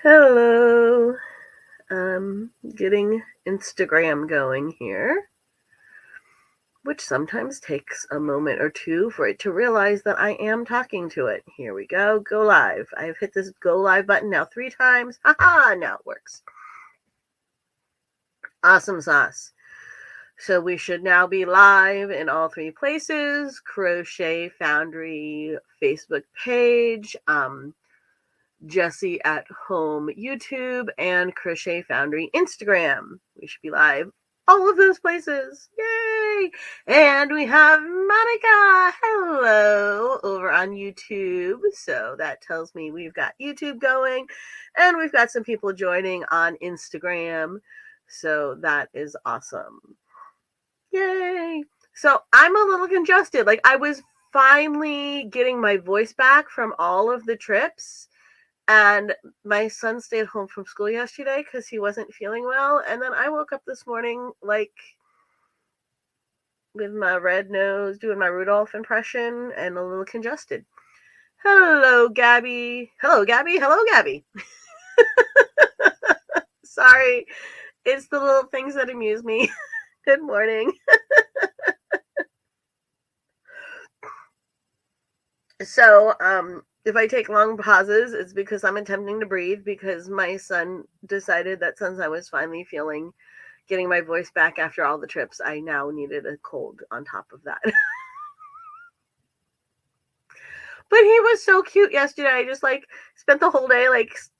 Hello. Getting Instagram going here, which sometimes takes a moment or two for it to realize that I am talking to it. Here we go. Go live. I've hit this go live button now 3 times. Haha, now it works. Awesome sauce. So we should now be live in all 3 places: Crochet Foundry Facebook page, Jessie at Home YouTube, and Crochet Foundry Instagram. We should be live all of those places. Yay! And we have Monica. Hello over on YouTube. So that tells me we've got YouTube going, and we've got some people joining on Instagram. So that is awesome. Yay! So I'm a little congested. Like, I was finally getting my voice back from all of the trips. And my son stayed home from school yesterday because he wasn't feeling well. And then I woke up this morning, like, with my red nose, doing my Rudolph impression, and a little congested. Hello, Gabby. Hello, Gabby. Hello, Gabby. Sorry. It's the little things that amuse me. Good morning. So, if I take long pauses, it's because I'm attempting to breathe, because my son decided that since I was finally getting my voice back after all the trips, I now needed a cold on top of that. But he was so cute yesterday. I just spent the whole day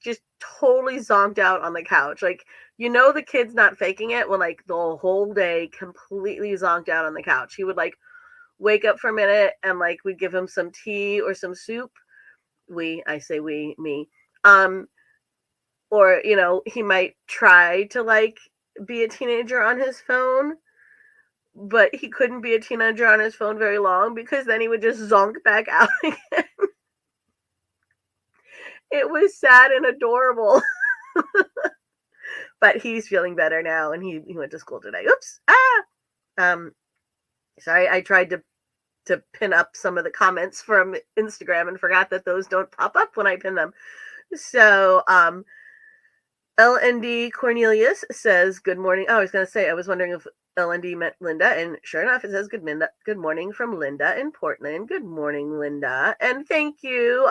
just totally zonked out on the couch. The kid's not faking it when the whole day completely zonked out on the couch. He would wake up for a minute and we'd give him some tea or some soup. I say we, me. Or he might try to be a teenager on his phone, but he couldn't be a teenager on his phone very long, because then he would just zonk back out again. It was sad and adorable. But he's feeling better now, and he went to school today. Oops. Sorry, I tried to pin up some of the comments from Instagram and forgot that those don't pop up when I pin them. So, LND Cornelius says, good morning. Oh, I was going to say, I was wondering if LND meant Linda, and sure enough, it says good morning from Linda in Portland. Good morning, Linda. And thank you.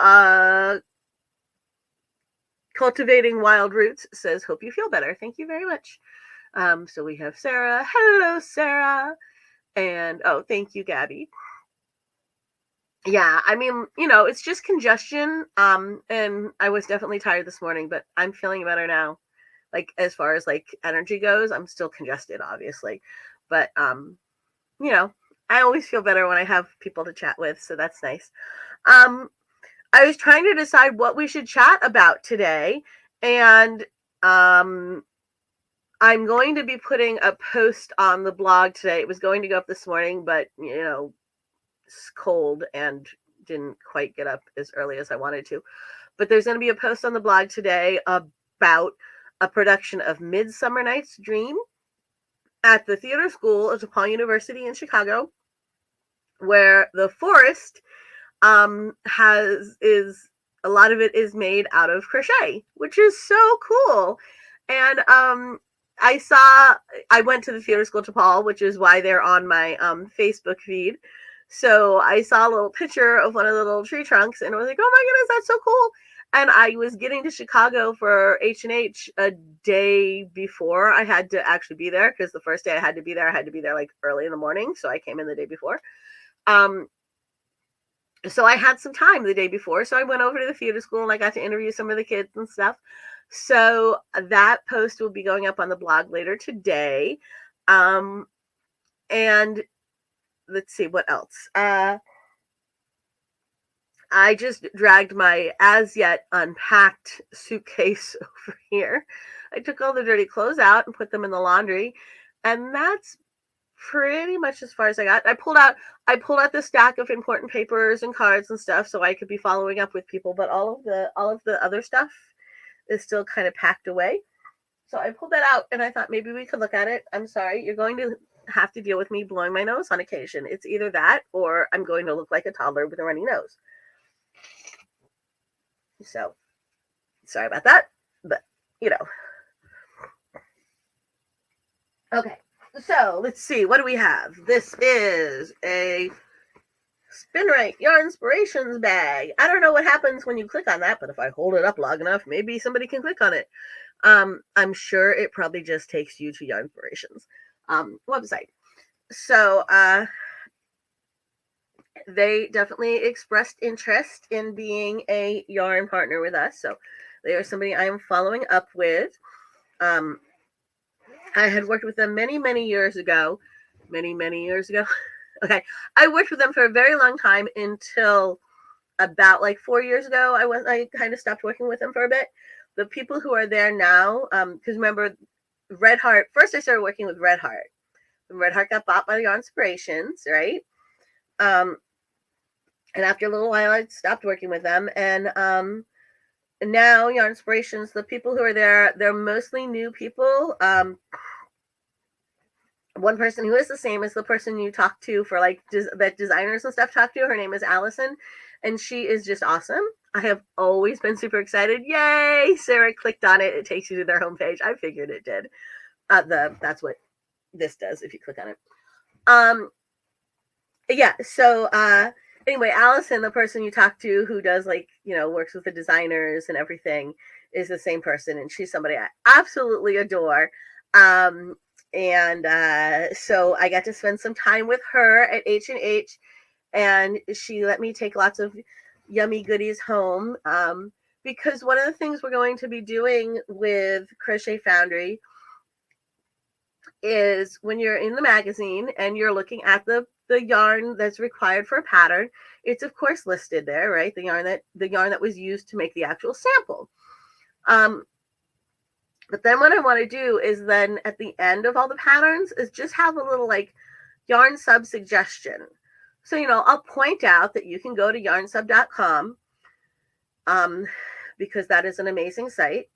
Cultivating Wild Roots says, hope you feel better. Thank you very much. So we have Sarah. Hello, Sarah. And, oh, thank you, Gabby. Yeah, I mean, it's just congestion. And I was definitely tired this morning, but I'm feeling better now. As far as energy goes, I'm still congested, obviously. But, I always feel better when I have people to chat with. So that's nice. I was trying to decide what we should chat about today. And, I'm going to be putting a post on the blog today. It was going to go up this morning, but, it's cold and didn't quite get up as early as I wanted to. But there's going to be a post on the blog today about a production of Midsummer Night's Dream at the theater school of DePaul University in Chicago, where the forest is a lot of it is made out of crochet, which is so cool. And I went to the theater school DePaul, which is why they're on my Facebook feed. So I saw a little picture of one of the little tree trunks, and I was like, oh my goodness, that's so cool. And I was getting to Chicago for H&H a day before I had to actually be there, because the first day I had to be there early in the morning. So I came in the day before. So I had some time the day before. So I went over to the theater school and I got to interview some of the kids and stuff. So that post will be going up on the blog later today. And let's see what else. I just dragged my as yet unpacked suitcase over here. I took all the dirty clothes out and put them in the laundry, and that's pretty much as far as I got. I pulled out the stack of important papers and cards and stuff so I could be following up with people, but all of the other stuff is still kind of packed away. So I pulled that out and I thought maybe we could look at it. I'm sorry, you're going to have to deal with me blowing my nose on occasion. It's either that or I'm going to look like a toddler with a runny nose. So sorry about that. but you know. Okay, so let's see. What do we have? This is a Spin Right Yarn Inspirations bag. I don't know what happens when you click on that, but if I hold it up long enough, maybe somebody can click on it. I'm sure it probably just takes you to Yarn Inspirations website. So they definitely expressed interest in being a yarn partner with us. So they are somebody I'm following up with. I had worked with them many years ago. Many years ago. Okay. I worked with them for a very long time until about like 4 years ago. I kind of stopped working with them for a bit. The people who are there now, because remember, Red Heart, first I started working with Red Heart. Red Heart got bought by the Yarn Inspirations, right? And after a little while, I stopped working with them. And now Yarn Inspirations, the people who are there, they're mostly new people. One person who is the same as the person you talk to for like that designers and stuff talk to. Her name is Allison, and she is just awesome. I have always been super excited. Yay! Sarah clicked on it. It takes you to their homepage. I figured it did. That's what this does if you click on it. Yeah. So anyway, Allison, the person you talk to who does like works with the designers and everything, is the same person, and she's somebody I absolutely adore. And so I got to spend some time with her at H&H, and she let me take lots of yummy goodies home, because one of the things we're going to be doing with Crochet Foundry is when you're in the magazine and you're looking at the yarn that's required for a pattern, it's of course listed there, right? The yarn that was used to make the actual sample. But then what I want to do is then at the end of all the patterns is just have a little like yarn sub suggestion. So, I'll point out that you can go to yarnsub.com, because that is an amazing site.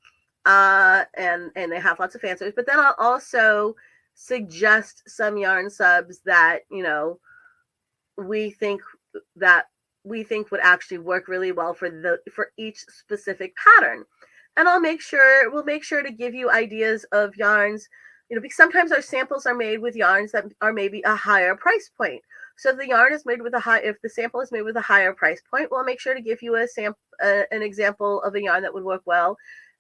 And they have lots of fanciers, but then I'll also suggest some yarn subs that, we think would actually work really well for each specific pattern. And we'll make sure to give you ideas of yarns, because sometimes our samples are made with yarns that are maybe a higher price point. So if the yarn is made with if the sample is made with a higher price point, we'll make sure to give you an example of a yarn that would work well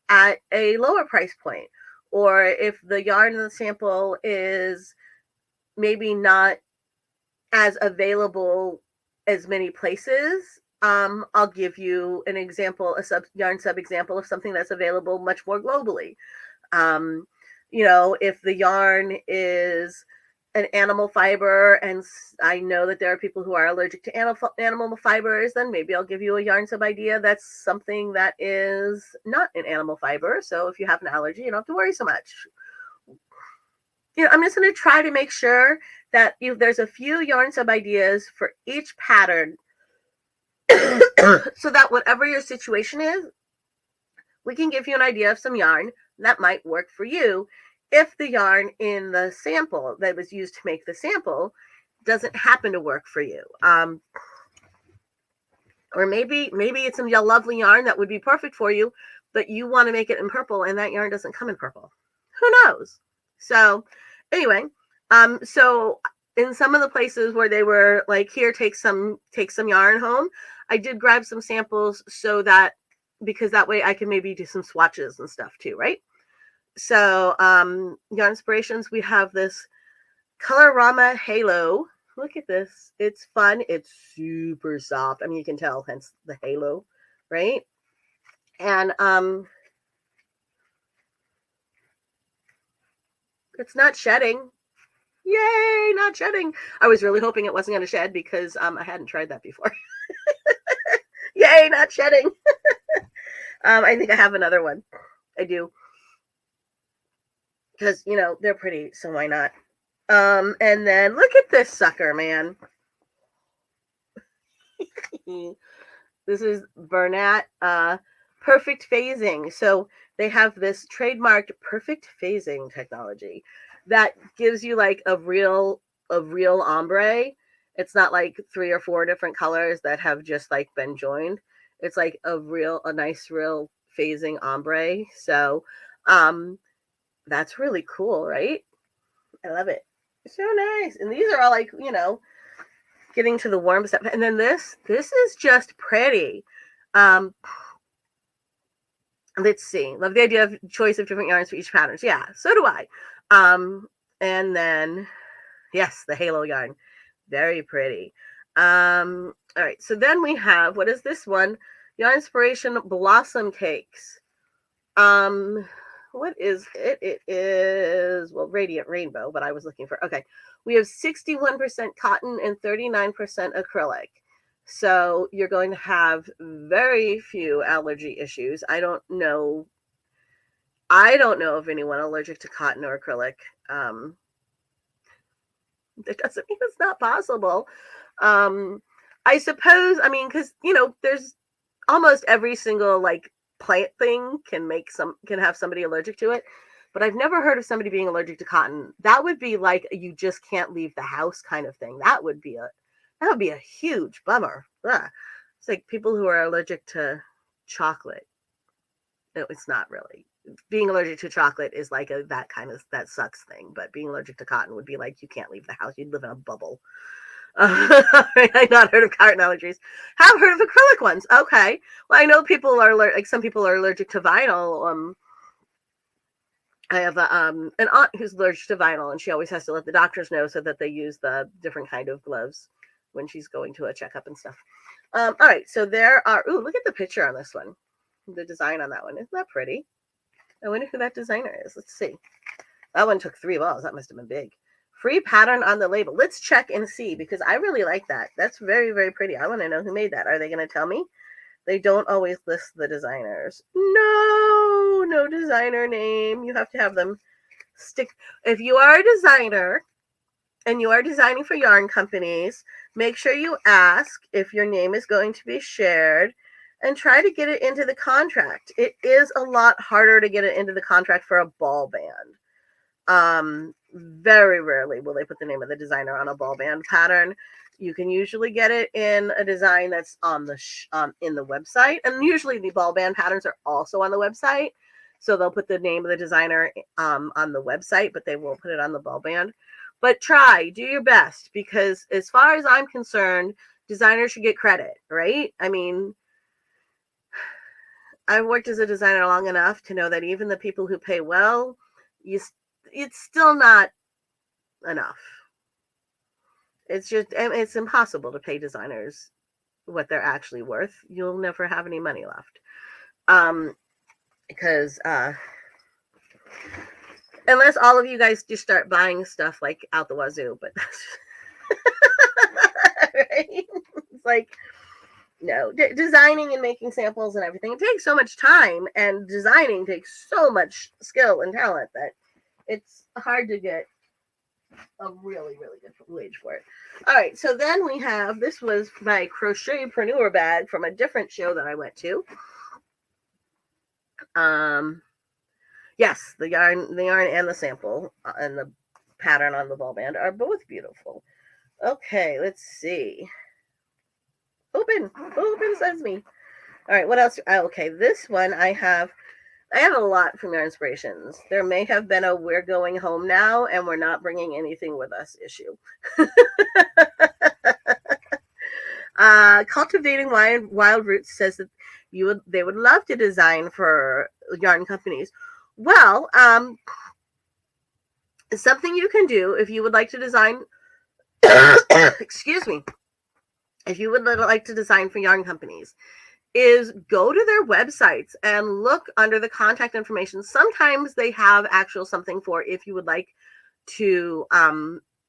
at a lower price point. Or if the yarn in the sample is maybe not as available as many places, I'll give you an example, yarn sub example of something that's available much more globally. If the yarn is an animal fiber, and I know that there are people who are allergic to animal fibers, then maybe I'll give you a yarn sub idea that's something that is not an animal fiber. So if you have an allergy, you don't have to worry so much. I'm just going to try to make sure that there's a few yarn sub ideas for each pattern, so that whatever your situation is, we can give you an idea of some yarn that might work for you if the yarn in the sample that was used to make the sample doesn't happen to work for you. Or maybe it's some lovely yarn that would be perfect for you, but you want to make it in purple and that yarn doesn't come in purple. Who knows? So anyway, so in some of the places where they were like, here, take some yarn home, I did grab some samples because that way I can maybe do some swatches and stuff too, right? So Yarn Inspirations, we have this Colorama Halo. Look at this. It's fun. It's super soft. I mean, you can tell, hence the halo, right? And it's not shedding. Yay, not shedding. I was really hoping it wasn't going to shed because I hadn't tried that before. Yay, not shedding. I think I have another one. I do. Because, they're pretty, so why not? And then look at this sucker, man. This is Bernat Perfect Phasing. So they have this trademarked perfect phasing technology that gives you like a real ombre. It's not like 3 or 4 different colors that have just like been joined. It's like a nice real phasing ombre. So that's really cool, right? I love it. So nice. And these are all like, getting to the warm stuff. And then this is just pretty. Let's see. Love the idea of choice of different yarns for each pattern. Yeah, so do I. And then, yes, the halo yarn. Very pretty. All right, so then we have, what is this one? Yarn Inspiration Blossom Cakes. What is it? It is, well, Radiant Rainbow, but I was looking for, okay. We have 61% cotton and 39% acrylic. So you're going to have very few allergy issues. I don't know of anyone allergic to cotton or acrylic. That doesn't mean it's not possible. I suppose, because, there's almost every single like plant thing can have somebody allergic to it. But I've never heard of somebody being allergic to cotton. That would be like you just can't leave the house kind of thing. That would be a huge bummer. Ugh. It's like people who are allergic to chocolate. No, it's not really. Being allergic to chocolate is like that sucks thing. But being allergic to cotton would be like you can't leave the house. You'd live in a bubble. I've not heard of cotton allergies. Have heard of acrylic ones. Okay. Well, I know people are like some people are allergic to vinyl. I have an aunt who's allergic to vinyl, and she always has to let the doctors know so that they use the different kind of gloves when she's going to a checkup and stuff. All right, so there are, look at the picture on this one. The design on that one. Isn't that pretty? I wonder who that designer is. Let's see. That one took 3 balls. That must have been big. Free pattern on the label. Let's check and see, because I really like that. That's very, very pretty. I want to know who made that. Are they going to tell me? They don't always list the designers. No designer name. You have to have them stick. If you are a designer and you are designing for yarn companies, make sure you ask if your name is going to be shared and try to get it into the contract. It is a lot harder to get it into the contract for a ball band. Very rarely will they put the name of the designer on a ball band pattern. You can usually get it in a design that's on the in the website, and usually the ball band patterns are also on the website. So they'll put the name of the designer on the website, but they won't put it on the ball band. But do your best, because as far as I'm concerned, designers should get credit, right? I mean, I've worked as a designer long enough to know that even the people who pay well, it's still not enough. It's impossible to pay designers what they're actually worth. You'll never have any money left. Because unless all of you guys just start buying stuff like out the wazoo, but right? It's like, no, designing and making samples and everything, it takes so much time, and designing takes so much skill and talent that it's hard to get a really, really good wage for it. All right, so then we have, this was my crochetpreneur bag from a different show that I went to. Yes, the yarn and the sample and the pattern on the ball band are both beautiful. Okay, let's see. Open sesame. All right, what else? Okay, this one I have a lot from Yarn Inspirations. There may have been a "we're going home now and we're not bringing anything with us" issue. Cultivating Wild Roots says that they would love to design for yarn companies. Well, something you can do if you would like to design. Excuse me. If you would like to design for yarn companies, is go to their websites and look under the contact information. Sometimes they have actual something for if you would like to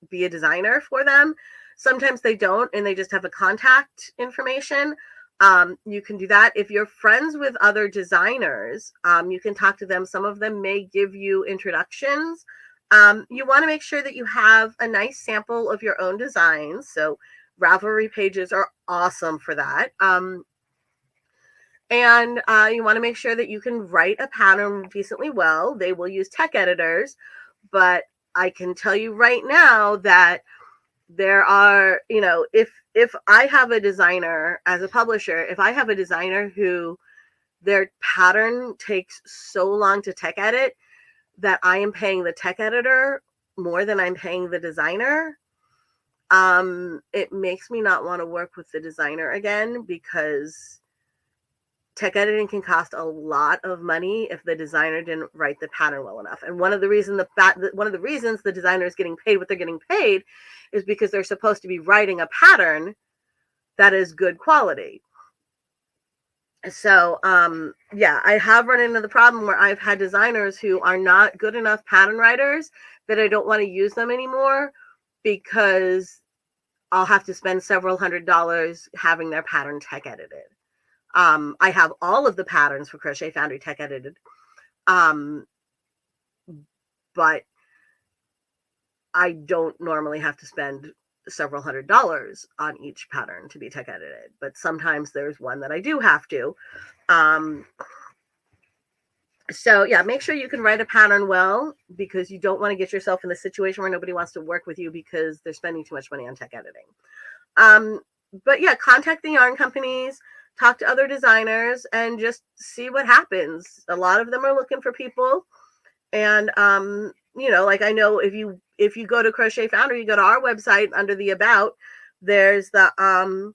be a designer for them. Sometimes they don't, and they just have a contact information. You can do that. If you're friends with other designers, you can talk to them. Some of them may give you introductions. You want to make sure that you have a nice sample of your own designs. So Ravelry pages are awesome for that. And you want to make sure that you can write a pattern decently well. They will use tech editors, but I can tell you right now that there are, if I have a designer as a publisher, if I have a designer who their pattern takes so long to tech edit that I am paying the tech editor more than I'm paying the designer. It makes me not want to work with the designer again, because tech editing can cost a lot of money if the designer didn't write the pattern well enough. And one of the reasons the designer is getting paid what they're getting paid is because they're supposed to be writing a pattern that is good quality. So, yeah, I have run into the problem where I've had designers who are not good enough pattern writers that I don't want to use them anymore, because I'll have to spend several $100s having their pattern tech edited. I have all of the patterns for Crochet Foundry tech edited, but I don't normally have to spend several $100s on each pattern to be tech edited, but sometimes there's one that I do have to. So yeah, make sure you can write a pattern well, because you don't want to get yourself in a situation where nobody wants to work with you because they're spending too much money on tech editing. But yeah, contact the yarn companies, talk to other designers, and just see what happens. A lot of them are looking for people. And, like, I know if you go to Crochet Foundry, you go to our website, under the About, there's the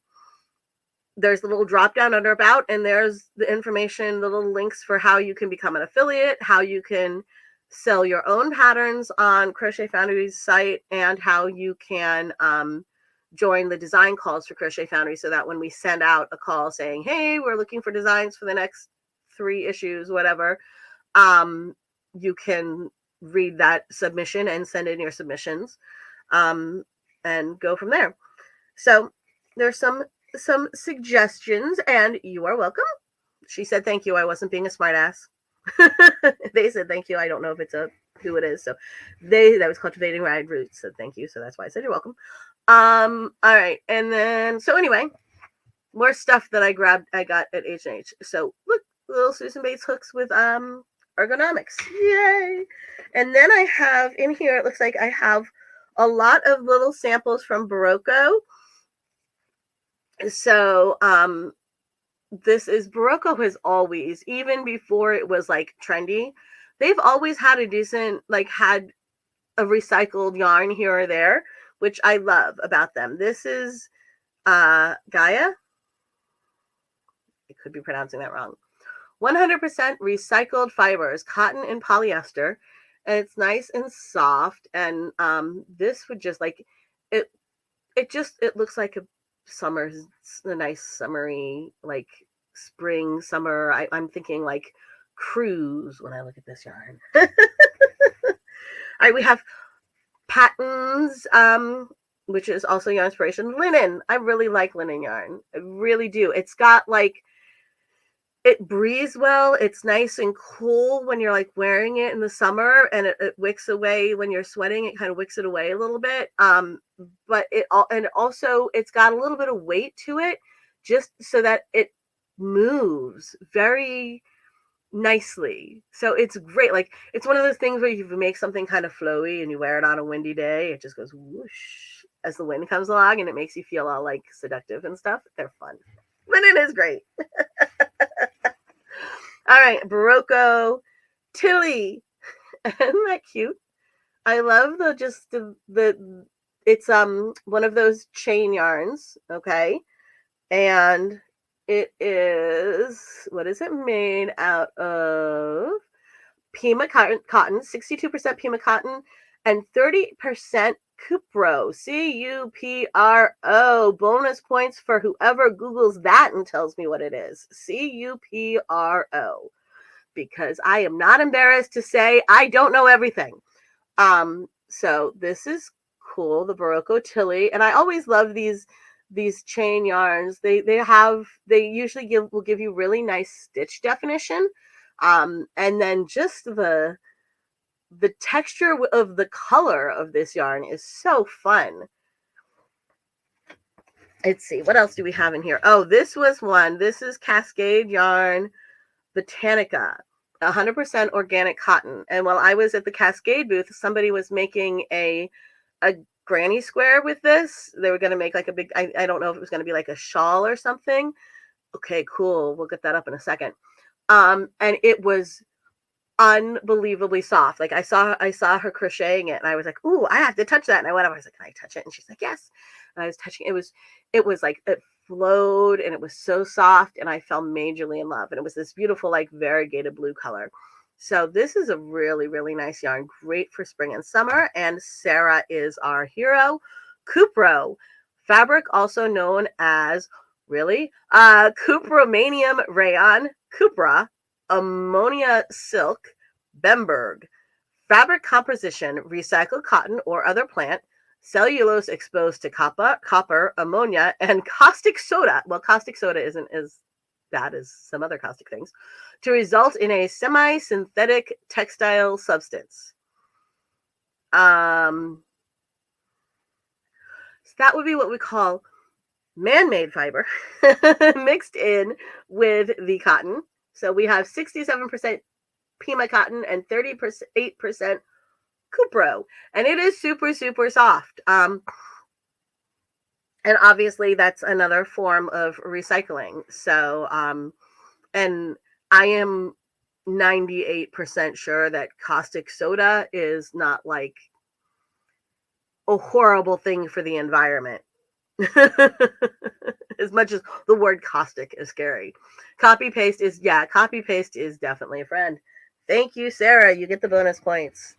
little drop down under About, and there's the information, the little links for how you can become an affiliate, how you can sell your own patterns on Crochet Foundry's site, and how you can join the design calls for Crochet Foundry, so that when we send out a call saying, hey, we're looking for designs for the next 3 issues, whatever, you can read that submission and send in your submissions, and go from there. So there's some suggestions, and you are welcome. She said thank you. I wasn't being a smartass. They said thank you. I don't know if it's who it is. So that was Cultivating Ride Roots said thank you. So that's why I said you're welcome. All right. And then, so anyway, more stuff that I got at H&H. So look, little Susan Bates hooks with ergonomics. Yay. And then I have in here, it looks like I have a lot of little samples from Barocco. So this is Barocco has always, even before it was like trendy, they've always had a decent, had a recycled yarn here or there, which I love about them. This is Gaia. I could be pronouncing that wrong. 100% recycled fibers, cotton and polyester, and it's nice and soft. And this would just it looks like a nice summery, spring, summer. I'm thinking like cruise when I look at this yarn. All right, we have Patterns, which is also yarn inspiration. Linen. I really like linen yarn. I really do. It's got it breathes well. It's nice and cool when you're wearing it in the summer, and it wicks away when you're sweating. It kind of wicks it away a little bit. But also it's got a little bit of weight to it, just so that it moves very nicely. So it's great. It's one of those things where you make something kind of flowy and you wear it on a windy day. It just goes whoosh as the wind comes along, and it makes you feel all seductive and stuff. They're fun. Linen is great. All right, Barocco Tilly. Isn't that cute? I love it's one of those chain yarns, okay? And it is, what is it made out of? Pima cotton, 62% Pima cotton, and 30% Cupro, Cupro. Bonus points for whoever Googles that and tells me what it is. Cupro. Because I am not embarrassed to say I don't know everything. So this is cool, the Barocco Tilly, and I always love these chain yarns. They usually will give you really nice stitch definition, and then just the texture of the color of this yarn is so fun. Let's see, what else do we have in here? Oh, this was one. This is Cascade Yarn Botanica, 100% organic cotton. And while I was at the Cascade booth, somebody was making a granny square with this. They were going to make a big, I don't know if it was going to be a shawl or something. Okay, cool. We'll get that up in a second. And it was unbelievably soft. Like I saw her crocheting it, and I was like, "Ooh, I have to touch that." And I went up. I was like, "Can I touch it?" And she's like, "Yes." And I was touching it. It was like it flowed, and it was so soft, and I fell majorly in love. And it was this beautiful, like variegated blue color. So this is a really, really nice yarn, great for spring and summer. And Sarah is our hero. Cupro fabric, also known as Cupromanium rayon, Cupra, ammonia silk, Bemberg. Fabric composition, recycled cotton or other plant, cellulose exposed to copper, ammonia, and caustic soda. Well, caustic soda isn't as bad as some other caustic things, to result in a semi-synthetic textile substance. So that would be what we call man-made fiber mixed in with the cotton. So we have 67% Pima cotton and 38% Cupro, and it is super, super soft. And obviously that's another form of recycling. So, and I am 98% sure that caustic soda is not like a horrible thing for the environment. As much as the word caustic is scary. Copy paste is definitely a friend. Thank you, Sarah. You get the bonus points.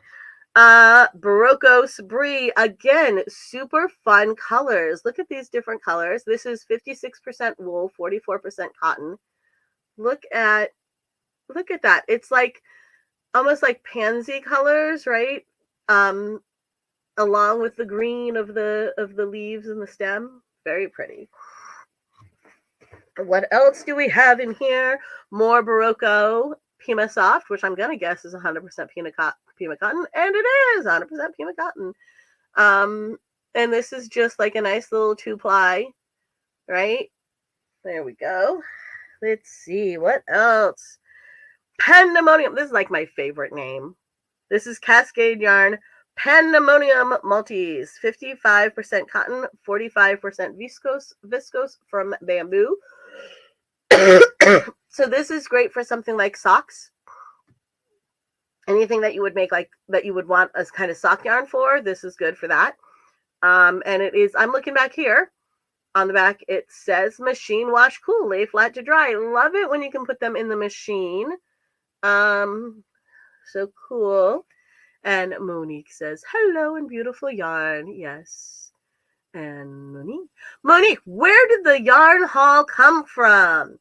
Barocco Sabri, again, super fun colors. Look at these different colors. This is 56% wool, 44% cotton. Look at that. It's like almost like pansy colors, right? Along with the green of the leaves and the stem. Very pretty. What else do we have in here? More Barocco Pima Soft, which I'm gonna guess is 100% Pima cotton, and it is 100% Pima cotton. And this is just like a nice little 2-ply, right? There we go. Let's see what else. Pandemonium. This is like my favorite name. This is Cascade Yarn Pandemonium Multis. 55% cotton, 45% viscose from bamboo. So this is great for something like socks. Anything that you would make like that you would want a kind of sock yarn for, this is good for that. And it is, I'm looking back here on the back, it says machine wash cool, lay flat to dry. Love it when you can put them in the machine. So cool. And Monique says, hello and beautiful yarn. Yes. And Monique, where did the yarn haul come from?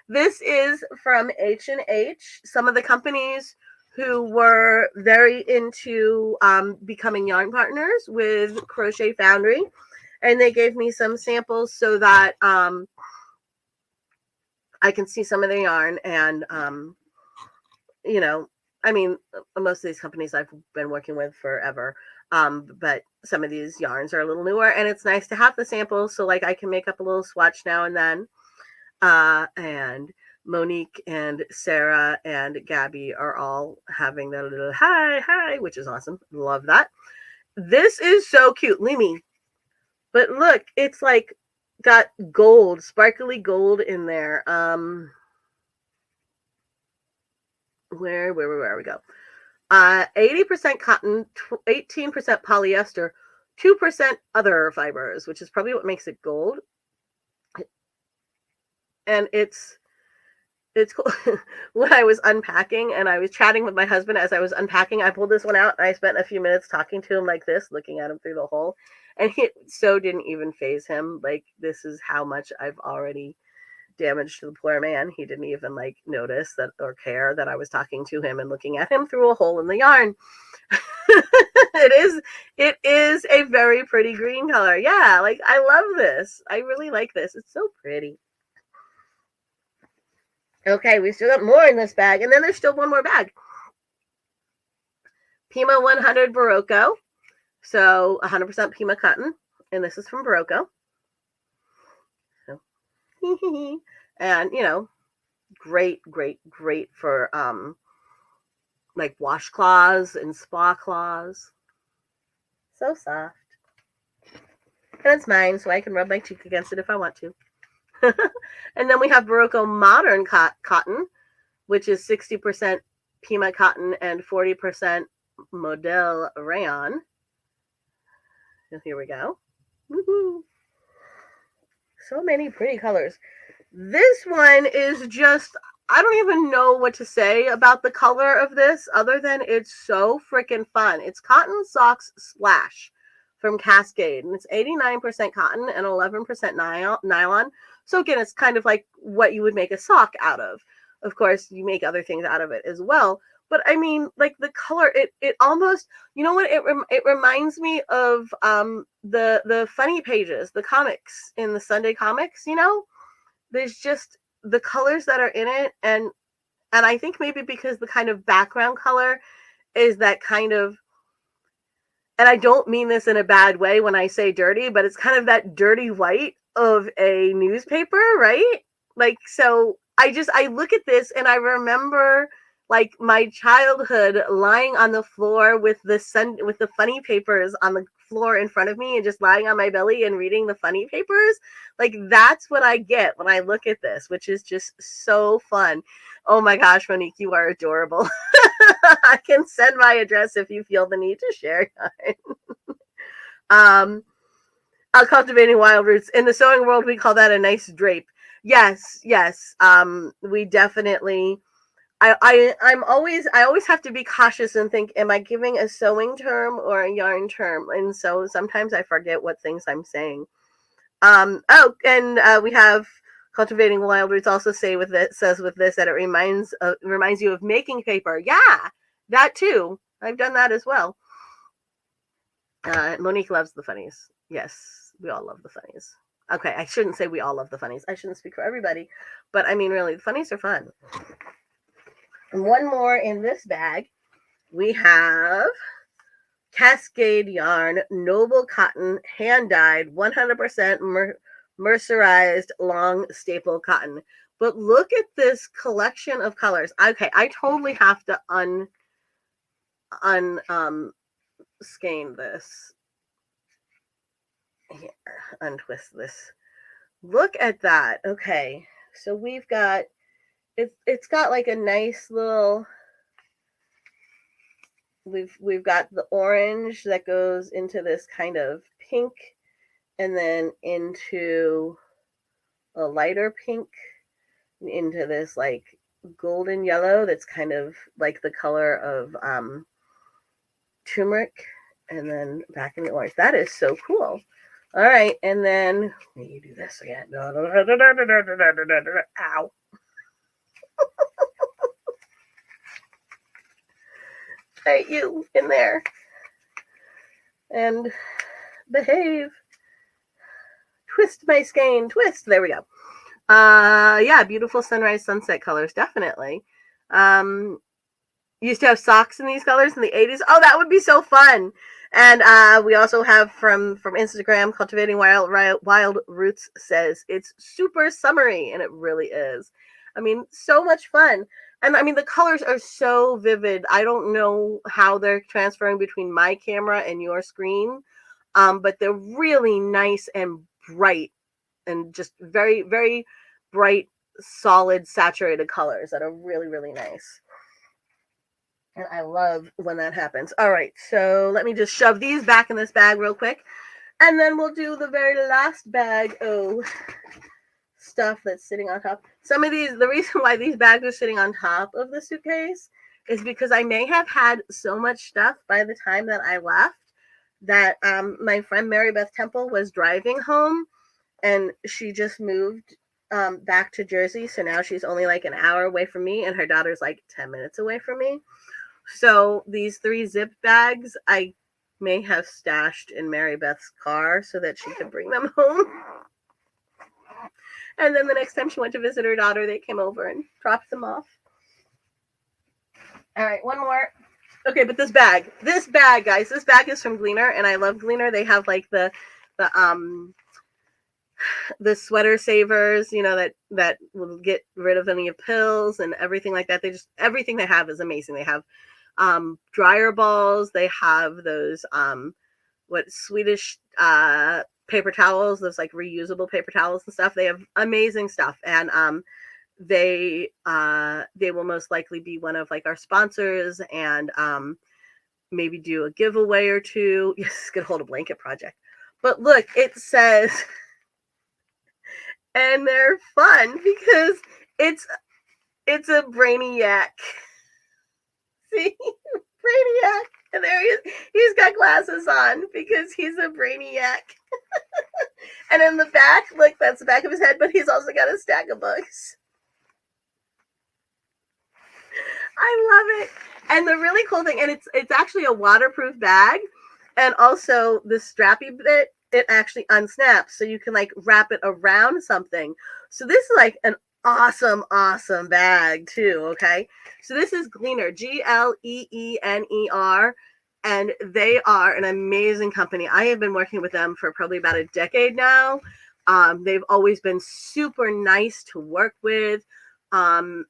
This is from H&H. Some of the companies who were very into becoming yarn partners with Crochet Foundry. And they gave me some samples so that I can see some of the yarn. And, you know, I mean, most of these companies I've been working with forever. But some of these yarns are a little newer. And it's nice to have the samples so like I can make up a little swatch now and then. And Monique and Sarah and Gabby are all having their little hi, which is awesome. Love that. This is so cute. Limi. But look, it's like got gold, sparkly gold in there. Where we go? 80% cotton, 18% polyester, 2% other fibers, which is probably what makes it gold. And it's cool. When I was unpacking and I was chatting with my husband as I was unpacking, I pulled this one out and I spent a few minutes talking to him like this, looking at him through the hole. And it so didn't even faze him. Like, this is how much I've already damaged to the poor man. He didn't even like notice that or care that I was talking to him and looking at him through a hole in the yarn. It is a very pretty green color. Yeah, like I love this. I really like this. It's so pretty. Okay, we still got more in this bag, and then there's still one more bag. Pima 100 Barocco, so 100% Pima cotton, and this is from Barocco. So, and you know, great for like washcloths and spa cloths. So soft, and it's mine, so I can rub my cheek against it if I want to. And then we have Barocco Modern cotton, which is 60% Pima cotton and 40% Model rayon. And here we go. Woohoo. So many pretty colors. This one is just, I don't even know what to say about the color of this other than it's so freaking fun. It's Cotton Socks Splash from Cascade, and it's 89% cotton and 11% nylon. So again, it's kind of like what you would make a sock out of. Of course, you make other things out of it as well. But I mean, like the color, it almost, you know what? It reminds me of the funny pages, the comics in the Sunday comics. You know, there's just the colors that are in it, and I think maybe because the kind of background color is that kind of, and I don't mean this in a bad way when I say dirty, but it's kind of that dirty white of a newspaper, right? Like, so I look at this and I remember like my childhood lying on the floor with the funny papers on the floor in front of me and just lying on my belly and reading the funny papers. Like, that's what I get when I look at this, which is just so fun. Oh my gosh, Monique, you are adorable. I can send my address if you feel the need to share. um Cultivating wild roots. In the sewing world, we call that a nice drape. Yes, yes. We definitely. I always have to be cautious and think, am I giving a sewing term or a yarn term? And so sometimes I forget what things I'm saying. Oh, and we have cultivating wild roots also says with this that it reminds you of making paper. Yeah, that too. I've done that as well. Monique loves the funnies. Yes, we all love the funnies. Okay, I shouldn't say we all love the funnies. I shouldn't speak for everybody, but I mean, really, the funnies are fun. And one more in this bag, we have Cascade Yarn Noble Cotton hand dyed 100% mercerized long staple cotton. But look at this collection of colors. Okay, I totally have to skein this. Here, untwist this. Look at that. Okay, so we've got it's got like a nice little, we've got the orange that goes into this kind of pink and then into a lighter pink into this like golden yellow that's kind of like the color of turmeric, and then back in the orange. That is so cool. All right, and then you do this again. Ow. Hey, you in there. And behave. Twist my skein. Twist. There we go. Yeah, beautiful sunrise sunset colors, definitely. Used to have socks in these colors in the 80s. Oh, that would be so fun. And we also have from Instagram, Cultivating Wild Roots says it's super summery, and it really is. I mean, so much fun. And I mean, the colors are so vivid. I don't know how they're transferring between my camera and your screen, but they're really nice and bright and just very, very bright, solid, saturated colors that are really, really nice. And I love when that happens. All right, so let me just shove these back in this bag real quick. And then we'll do the very last bag of stuff that's sitting on top. Some of these, the reason why these bags are sitting on top of the suitcase is because I may have had so much stuff by the time that I left that my friend Mary Beth Temple was driving home, and she just moved back to Jersey. So now she's only like an hour away from me, and her daughter's like 10 minutes away from me. So these 3 zip bags I may have stashed in Mary Beth's car so that she could bring them home. And then the next time she went to visit her daughter, they came over and dropped them off. All right, one more. Okay, but this bag, guys, this bag is from Gleaner, and I love Gleaner. They have like the sweater savers, you know, that will get rid of any pills and everything like that. Everything they have is amazing. They have dryer balls. They have those Swedish paper towels, those like reusable paper towels and stuff. They have amazing stuff, and they will most likely be one of like our sponsors, and maybe do a giveaway or two. Yes, get hold of Blanket Project. But look, it says, and they're fun because it's a brainiac. See, brainiac, and there he is. He's got glasses on because he's a brainiac. And in the back, look, that's the back of his head, but he's also got a stack of books. I love it. And the really cool thing, and it's actually a waterproof bag, and also the strappy bit, it actually unsnaps, so you can like wrap it around something. So this is like an awesome bag too. Okay, so this is Gleaner, Gleener, and they are an amazing company. I have been working with them for probably about a decade now. They've always been super nice to work with, and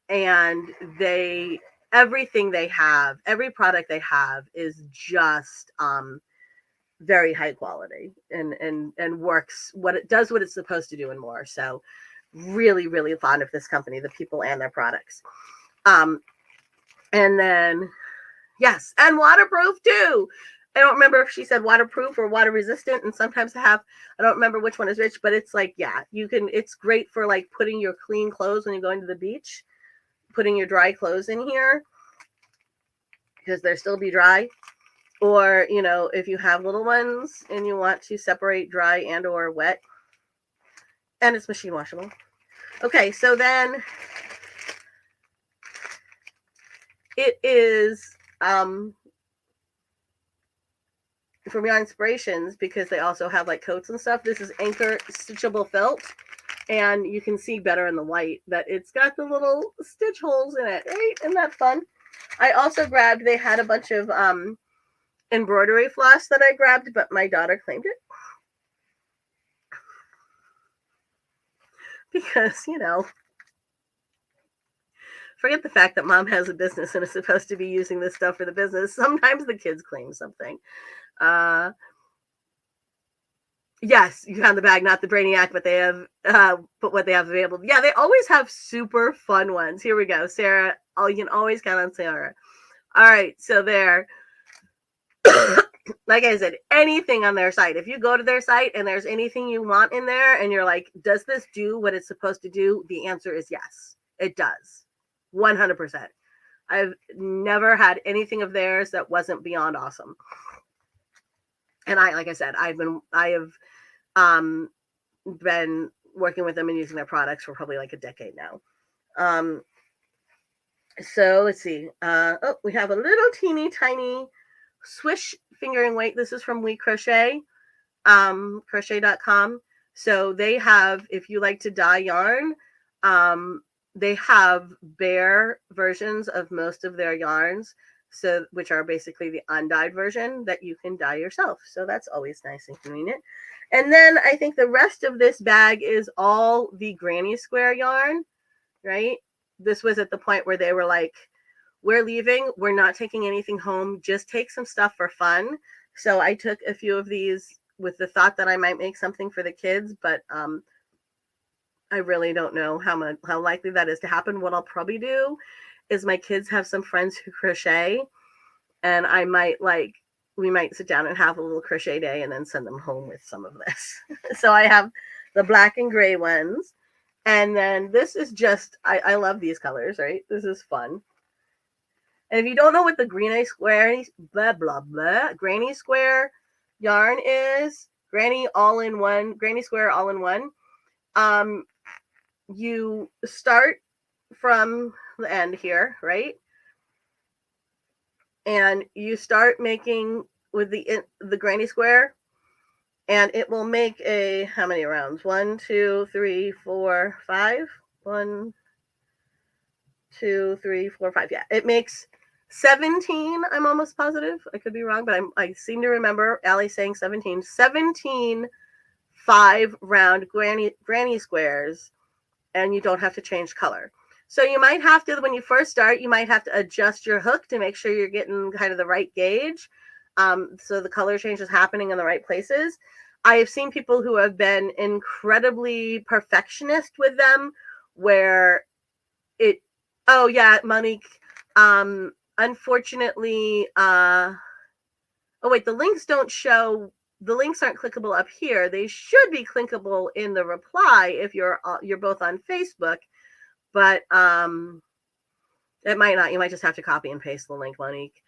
everything they have, every product they have is just very high quality and works what it's supposed to do and more. So really, really fond of this company, the people and their products. And then, yes, and waterproof too. I don't remember if she said waterproof or water resistant, and sometimes I don't remember which one is which, but it's like, yeah, it's great for like putting your clean clothes when you're going to the beach, putting your dry clothes in here because they'll still be dry. Or, if you have little ones and you want to separate dry and or wet, and it's machine washable. Okay, so then it is from Yarn Inspirations, because they also have like coats and stuff. This is Anchor Stitchable Felt, and you can see better in the light that it's got the little stitch holes in it, right? Isn't that fun? I also grabbed, they had a bunch of embroidery floss that I grabbed, but my daughter claimed it. Because, forget the fact that mom has a business and is supposed to be using this stuff for the business. Sometimes the kids claim something. Yes, you found the bag, not the Brainiac, but they have, but what they have available. Yeah, they always have super fun ones. Here we go. Sarah, you can always count on Sarah. All right, so there. Like I said, anything on their site. If you go to their site and there's anything you want in there and you're like, does this do what it's supposed to do? The answer is yes, it does. 100%. I've never had anything of theirs that wasn't beyond awesome. And like I said, I have been working with them and using their products for probably like a decade now. So let's see. We have a little teeny tiny swish fingering weight. This is from We Crochet, crochet.com. So they have, if you like to dye yarn, they have bare versions of most of their yarns, so which are basically the undyed version that you can dye yourself. So that's always nice and convenient. And then I think the rest of this bag is all the granny square yarn, right? This was at the point where they were like, we're leaving, we're not taking anything home, just take some stuff for fun. So I took a few of these with the thought that I might make something for the kids, but I really don't know how likely that is to happen. What I'll probably do is my kids have some friends who crochet, and we might sit down and have a little crochet day and then send them home with some of this. So I have the black and gray ones. And then this is just, I love these colors, right? This is fun. And if you don't know what the granny square yarn is, granny square all in one. You start from the end here, right? And you start making with the granny square, and it will make how many rounds? 1, 2, 3, 4, 5. 1, 2, 3, 4, 5. Yeah, it makes 17. I'm almost positive. I could be wrong, but I seem to remember Allie saying 17. 17 5-round granny squares, and you don't have to change color. So you might have to, when you first start, you might have to adjust your hook to make sure you're getting kind of the right gauge. So the color change is happening in the right places. I have seen people who have been incredibly perfectionist with them, where it, oh yeah, Monique, unfortunately, oh wait, the links don't show, the links aren't clickable up here. They should be clickable in the reply if you're both on Facebook, but it might not. You might just have to copy and paste the link, Monique.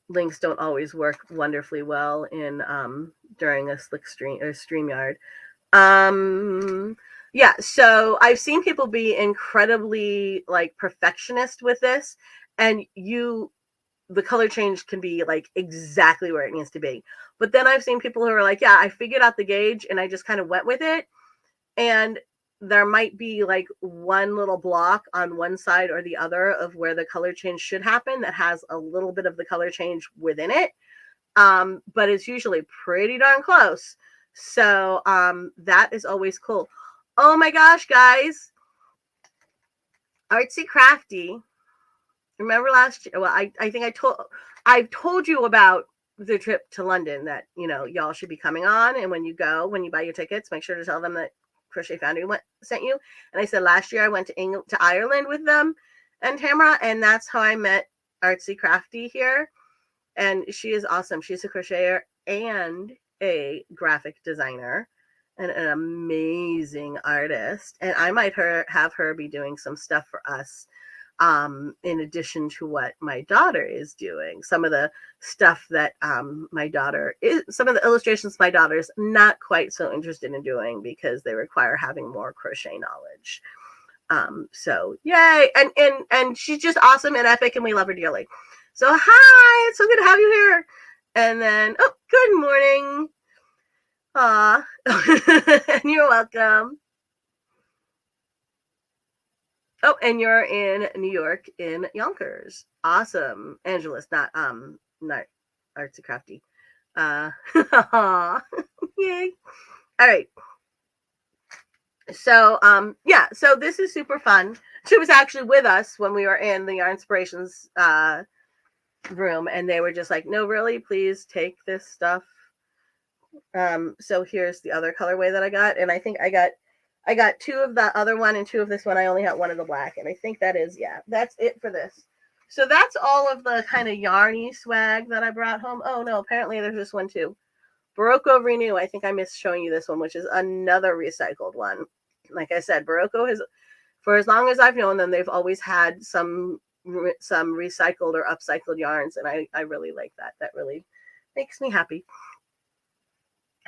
Links don't always work wonderfully well in during a Slick stream or StreamYard. Yeah, so I've seen people be incredibly like perfectionist with this, and the color change can be like exactly where it needs to be. But then I've seen people who are like, yeah, I figured out the gauge and I just kind of went with it, and there might be like one little block on one side or the other of where the color change should happen that has a little bit of the color change within it. But it's usually pretty darn close. So that is always cool. Oh my gosh, guys. Artsy Crafty. Remember last year? Well, I think I've told you about the trip to London that, y'all should be coming on. And when you buy your tickets, make sure to tell them that Crochet Foundry sent you. And I said last year I went to Ireland with them and Tamara, and that's how I met Artsy Crafty here. And she is awesome. She's a crocheter and a graphic designer and an amazing artist. And I might have her be doing some stuff for us in addition to what my daughter is doing. Some of the stuff that some of the illustrations my daughter's not quite so interested in doing because they require having more crochet knowledge. So yay. And she's just awesome and epic, and we love her dearly. So hi, it's so good to have you here. And then, oh, good morning. Aw. And you're welcome. Oh, and you're in New York in Yonkers. Awesome. Angela's not Artsy Crafty. Yay. All right. So yeah, so this is super fun. She was actually with us when we were in the Yarn Inspirations room, and they were just like, no, really, please take this stuff. So here's the other colorway that I got, and I think I got two of the other one and two of this one. I only got one of the black, and I think that's it for this. So that's all of the kind of yarny swag that I brought home. Oh no, apparently there's this one too. Barocco Renew. I think I missed showing you this one, which is another recycled one. Like I said, Barocco has, for as long as I've known them, they've always had some recycled or upcycled yarns, and I really like that. That really makes me happy.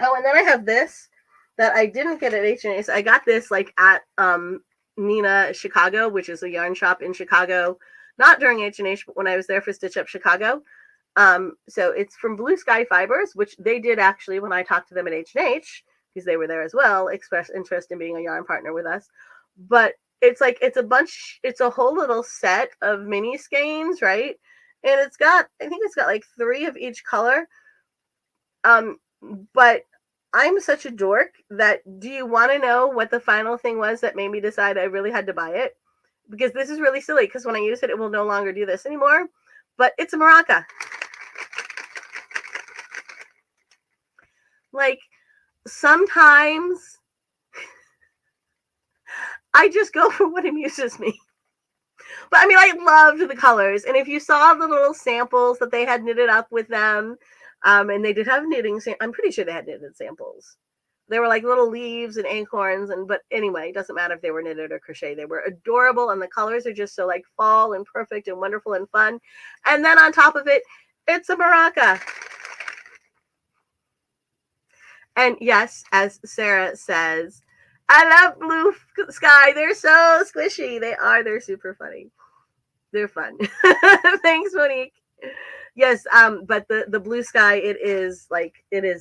Oh, and then I have this that I didn't get at H&H. So I got this like at Nina Chicago, which is a yarn shop in Chicago, not during H&H, but when I was there for Stitch Up Chicago. So it's from Blue Sky Fibers, which they did actually when I talked to them at H&H, because they were there as well, express interest in being a yarn partner with us. But it's a whole little set of mini skeins, right? And I think it's got like 3 of each color. But I'm such a dork that, do you want to know what the final thing was that made me decide I really had to buy it? Because this is really silly, because when I use it, it will no longer do this anymore. But it's a maraca. Like, sometimes I just go for what amuses me. But I mean, I loved the colors. And if you saw the little samples that they had knitted up with them, and they did have knitting, I'm pretty sure they had knitted samples. They were like little leaves and acorns, but anyway, it doesn't matter if they were knitted or crochet. They were adorable, and the colors are just so like fall and perfect and wonderful and fun. And then on top of it, it's a maraca. And yes, as Sarah says, I love Blue Sky. They're so squishy. They're super funny. They're fun. Thanks, Monique. Yes, but the Blue Sky, it is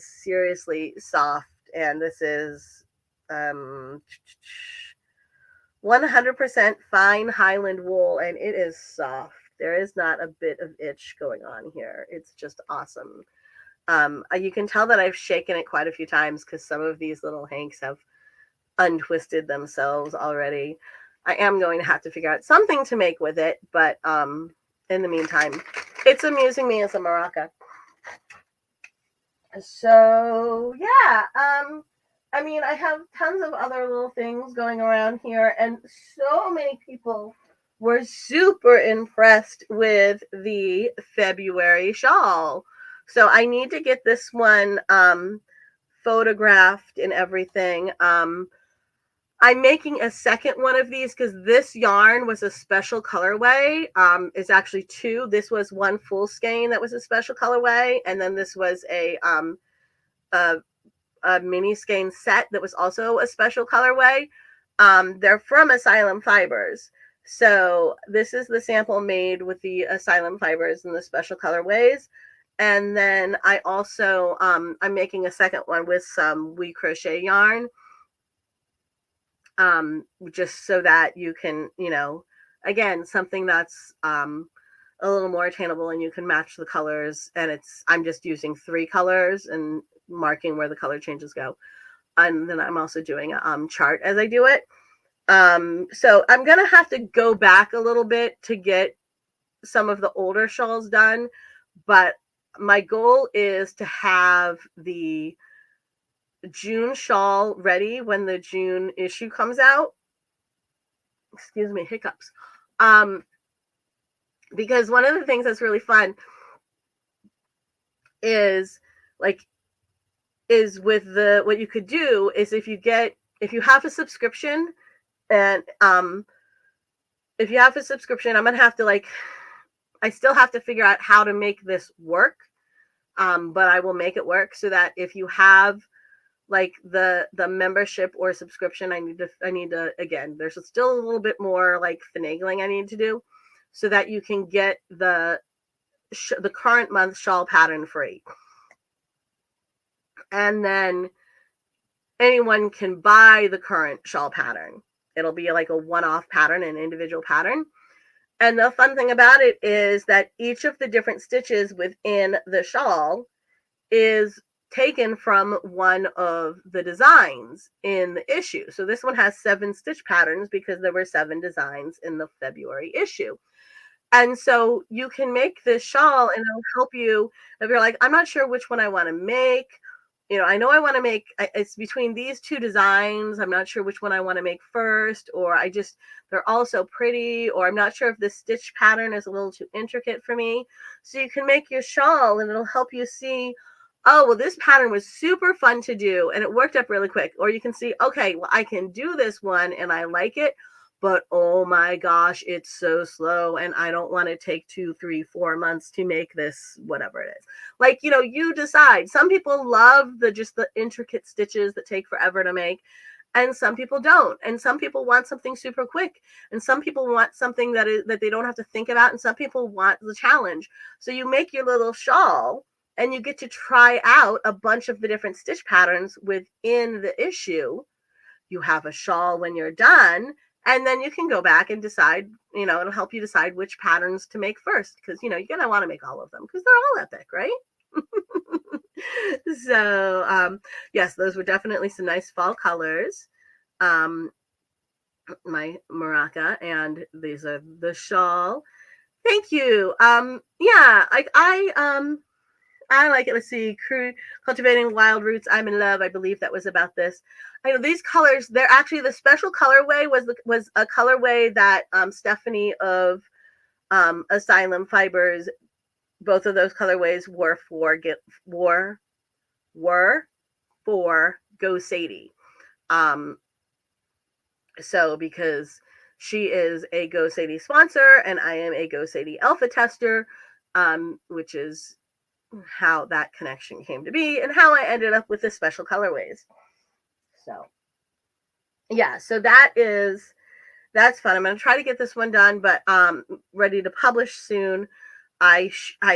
seriously soft, and this is 100% fine Highland wool, and it is soft. There is not a bit of itch going on here. It's just awesome. You can tell that I've shaken it quite a few times because some of these little hanks have untwisted themselves already. I am going to have to figure out something to make with it, but in the meantime, it's amusing me as a maraca. So yeah, I mean, I have tons of other little things going around here, and so many people were super impressed with the February shawl. So I need to get this one photographed and everything. I'm making a second one of these because this yarn was a special colorway. It's actually two. This was one full skein that was a special colorway, and then this was a, a mini skein set that was also a special colorway. They're from Asylum Fibers. So this is the sample made with the Asylum Fibers and the special colorways. And then I also, I'm making a second one with some We Crochet yarn, just so that you can, again, something that's a little more attainable and you can match the colors. And I'm just using 3 colors and marking where the color changes go. And then I'm also doing a chart as I do it. So I'm going to have to go back a little bit to get some of the older shawls done. But my goal is to have the June shawl ready when the June issue comes out. Excuse me, hiccups. Because one of the things that's really fun is with what you could do is if you have a subscription, and if you have a subscription, I'm gonna have to I still have to figure out how to make this work. But I will make it work so that if you have the membership or subscription, I need to again, there's still a little bit more finagling I need to do so that you can get the current month shawl pattern free. And then anyone can buy the current shawl pattern. It'll be like a one-off pattern, an individual pattern. And the fun thing about it is that each of the different stitches within the shawl is taken from one of the designs in the issue. So this one has 7 stitch patterns because there were 7 designs in the February issue. And so you can make this shawl and it'll help you if you're like, I'm not sure which one I want to make. I know I want to make, it's between these 2 designs. I'm not sure which one I want to make first, or they're all so pretty, or I'm not sure if this stitch pattern is a little too intricate for me. So you can make your shawl and it'll help you see, oh, well, this pattern was super fun to do and it worked up really quick. Or you can see, okay, well, I can do this one and I like it, but oh my gosh, it's so slow and I don't want to take 2, 3, 4 months to make this, whatever it is. You decide. Some people love just the intricate stitches that take forever to make, and some people don't. And some people want something super quick, and some people want something that they don't have to think about, and some people want the challenge. So you make your little shawl and you get to try out a bunch of the different stitch patterns within the issue. You have a shawl when you're done, and then you can go back and decide, it'll help you decide which patterns to make first, because, you're going to want to make all of them because they're all epic, right? So, yes, those were definitely some nice fall colors. My maraca, and these are the shawl. Thank you. Yeah, I like it. Let's see. Cultivating Wild Roots. I'm in Love. I believe that was about this. I know these colors. They're actually the special colorway was a colorway that Stephanie of Asylum Fibers. Both of those colorways were for Go Sadie. So because she is a Go Sadie sponsor and I am a Go Sadie alpha tester, which is how that connection came to be and how I ended up with the special colorways. So yeah, so that's fun. I'm going to try to get this one done, but ready to publish soon. I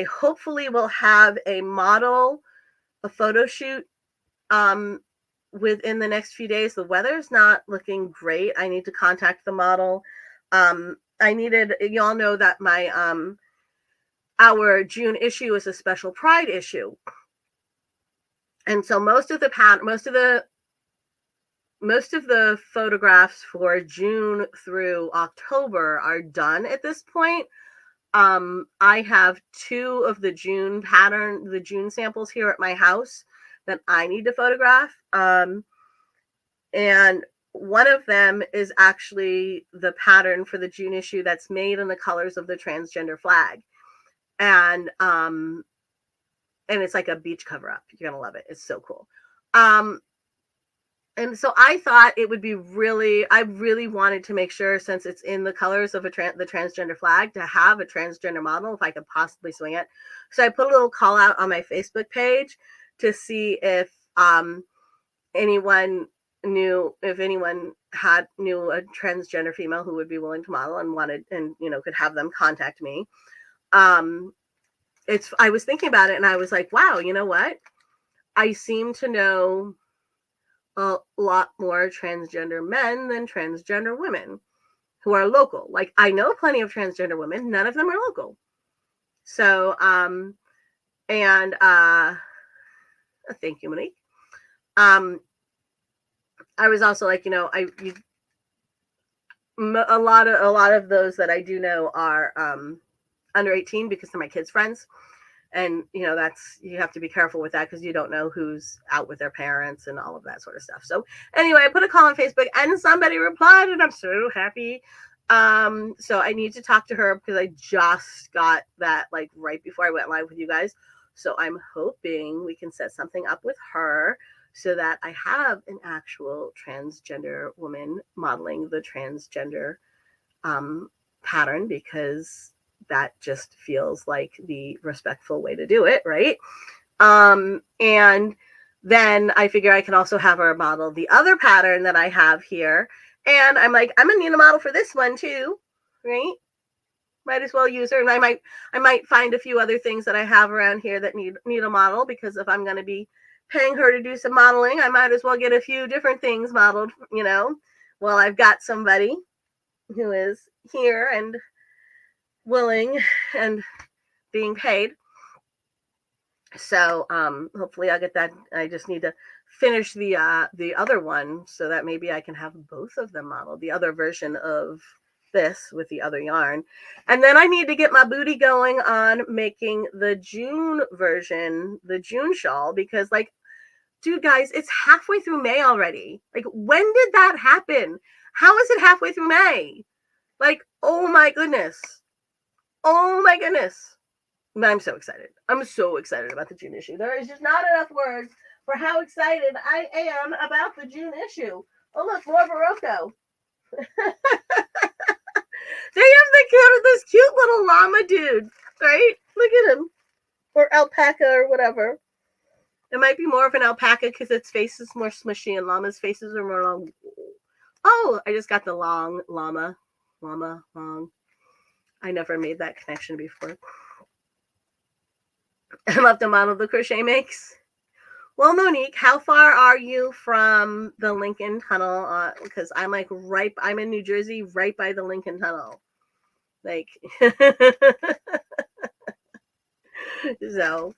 hopefully will have a photo shoot within the next few days. The weather's not looking great. I need to contact the model. Y'all know that our June issue is a special Pride issue. And so most of the photographs for June through October are done at this point. I have 2 of the June samples here at my house. that I need to photograph. And one of them is actually the pattern for the June issue that's made in the colors of the transgender flag. And it's like a beach cover up. You're going to love it. It's so cool. And so I thought it would be I really wanted to make sure, since it's in the colors of the transgender flag, to have a transgender model if I could possibly swing it. So I put a little call out on my Facebook page to see if anyone knew a transgender female who would be willing to model and wanted, and could have them contact me. I was thinking about it and I was like, wow, you know what? I seem to know a lot more transgender men than transgender women who are local. Like, I know plenty of transgender women, none of them are local. So, thank you, Monique. I was also like, a lot of those that I do know are under 18 because they're my kids' friends. And, you have to be careful with that because you don't know who's out with their parents and all of that sort of stuff. So anyway, I put a call on Facebook and somebody replied and I'm so happy. So I need to talk to her because I just got that like right before I went live with you guys. So I'm hoping we can set something up with her so that I have an actual transgender woman modeling the transgender pattern, because that just feels like the respectful way to do it, right? And then I figure I can also have her model the other pattern that I have here. And I'm like, I'm gonna need a model for this one too, right? Might as well use her. And I might find a few other things that I have around here that need a model, because if I'm gonna be paying her to do some modeling, I might as well get a few different things modeled, Well, I've got somebody who is here and willing and being paid. So hopefully I'll get that. I just need to finish the other one so that maybe I can have both of them modeled, the other version of this with the other yarn. And then I need to get my booty going on making the June version, the June shawl, because like, dude, guys, it's halfway through May already. Like, when did that happen? How is it halfway through May? Like, oh my goodness. Oh my goodness. I'm so excited. I'm so excited about the June issue. There is just not enough words for how excited I am about the June issue. Oh, look, more Barocco. They have this cute little llama dude, right? Look at him. Or alpaca or whatever. It might be more of an alpaca because its face is more smushy and llama's faces are more long. Oh, I just got the long llama. Llama, long. I never made that connection before. I love the model the crochet makes. Well, Monique, how far are you from the Lincoln Tunnel? Because I'm like I'm in New Jersey, right by the Lincoln Tunnel. Like, so,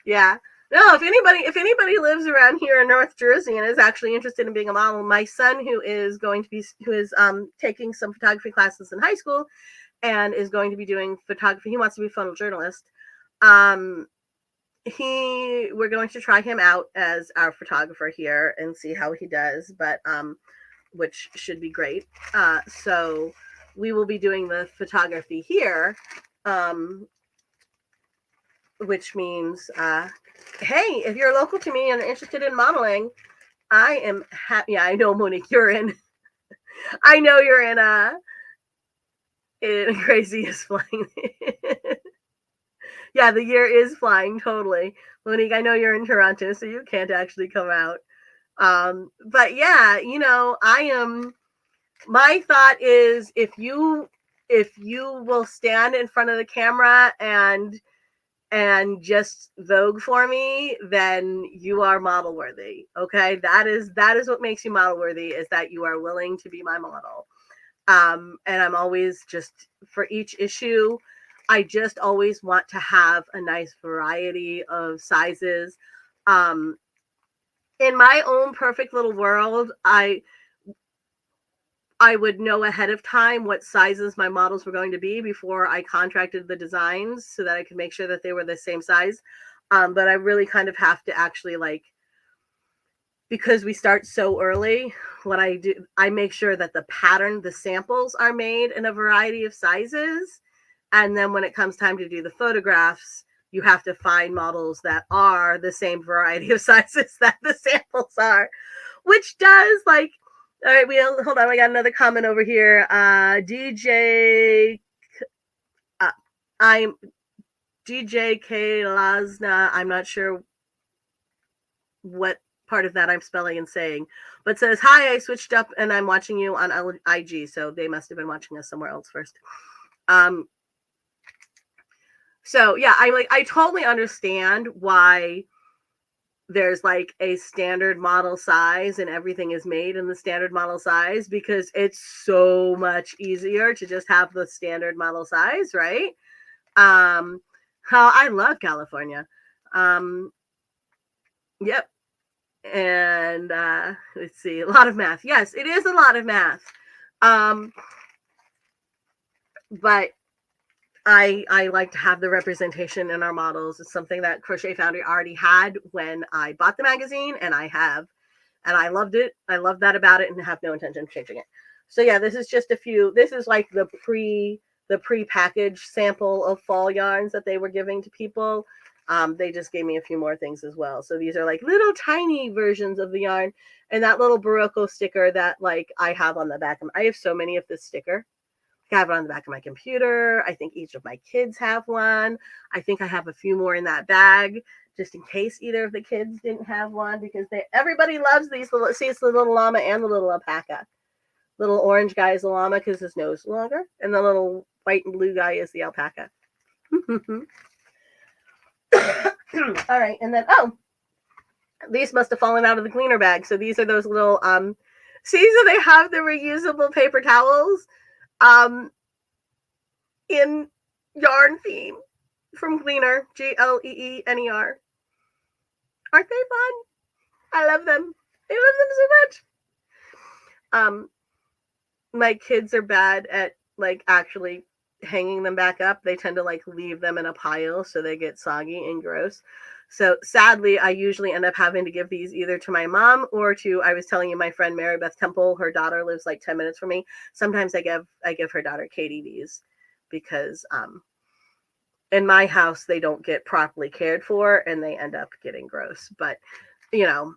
yeah. No, if anybody lives around here in North Jersey and is actually interested in being a model, my son, who is taking some photography classes in high school and is going to be doing photography. He wants to be a photojournalist. We're going to try him out as our photographer here and see how he does, but which should be great. So we will be doing the photography here, which means, hey, if you're local to me and interested in modeling, I am happy. Yeah, I know, Monique, you're in. I know you're in Crazy is Flying. Yeah, the year is flying, totally. Monique, I know you're in Toronto, so you can't actually come out. But yeah, my thought is, if you will stand in front of the camera and just Vogue for me, then you are model worthy. Okay. That is what makes you model worthy, is that you are willing to be my model. And I'm always just, for each issue, I just always want to have a nice variety of sizes. In my own perfect little world, I would know ahead of time what sizes my models were going to be before I contracted the designs, so that I could make sure that they were the same size. But I really kind of have to actually because we start so early, what I do, I make sure that the samples are made in a variety of sizes. And then when it comes time to do the photographs, you have to find models that are the same variety of sizes that the samples are, which does like, all right, hold on. I got another comment over here. I'm DJ K Lasna. I'm not sure what part of that I'm spelling and saying, but says, hi, I switched up and I'm watching you on IG. So they must have been watching us somewhere else first. So yeah, I totally understand why there's like a standard model size and everything is made in the standard model size, because it's so much easier to just have the standard model size, right? How I love California. Yep. And let's see, a lot of math. Yes, it is a lot of math. But I like to have the representation in our models. It's something that Crochet Foundry already had when I bought the magazine, and I loved it. I love that about it and have no intention of changing it. So yeah, this is just a few. This is like the pre-packaged sample of fall yarns that they were giving to people. They just gave me a few more things as well. So these are like little tiny versions of the yarn, and that little Barocco sticker that like I have on the back. I have so many of this sticker. I have it on the back of my computer. I think each of my kids have one. I think I have a few more in that bag, just in case either of the kids didn't have one, because everybody loves these little, see, it's the little llama and the little alpaca. Little orange guy is the llama because his nose is longer, and the little white and blue guy is the alpaca. All right, and then, these must have fallen out of the cleaner bag. So these are those little, see, so they have the reusable paper towels in yarn theme from Gleaner, Gleener. Aren't they fun? I love them. I love them so much. My kids are bad at like actually hanging them back up. They tend to like leave them in a pile so they get soggy and gross. So sadly, I usually end up having to give these either to my mom or to, I was telling you, my friend Mary Beth Temple. Her daughter lives like 10 minutes from me. Sometimes I give her daughter Katie these, because in my house they don't get properly cared for and they end up getting gross. But you know,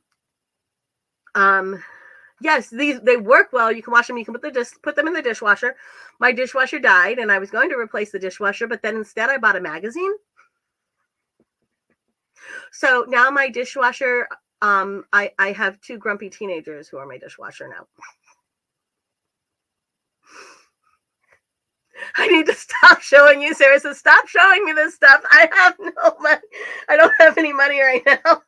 yes, they work well. You can wash them. You can put them in the dishwasher. My dishwasher died, and I was going to replace the dishwasher, but then instead I bought a magazine. So now my dishwasher, I have two grumpy teenagers who are my dishwasher now. I need to stop showing you, Sarah says, stop showing me this stuff. I have no money. I don't have any money right now.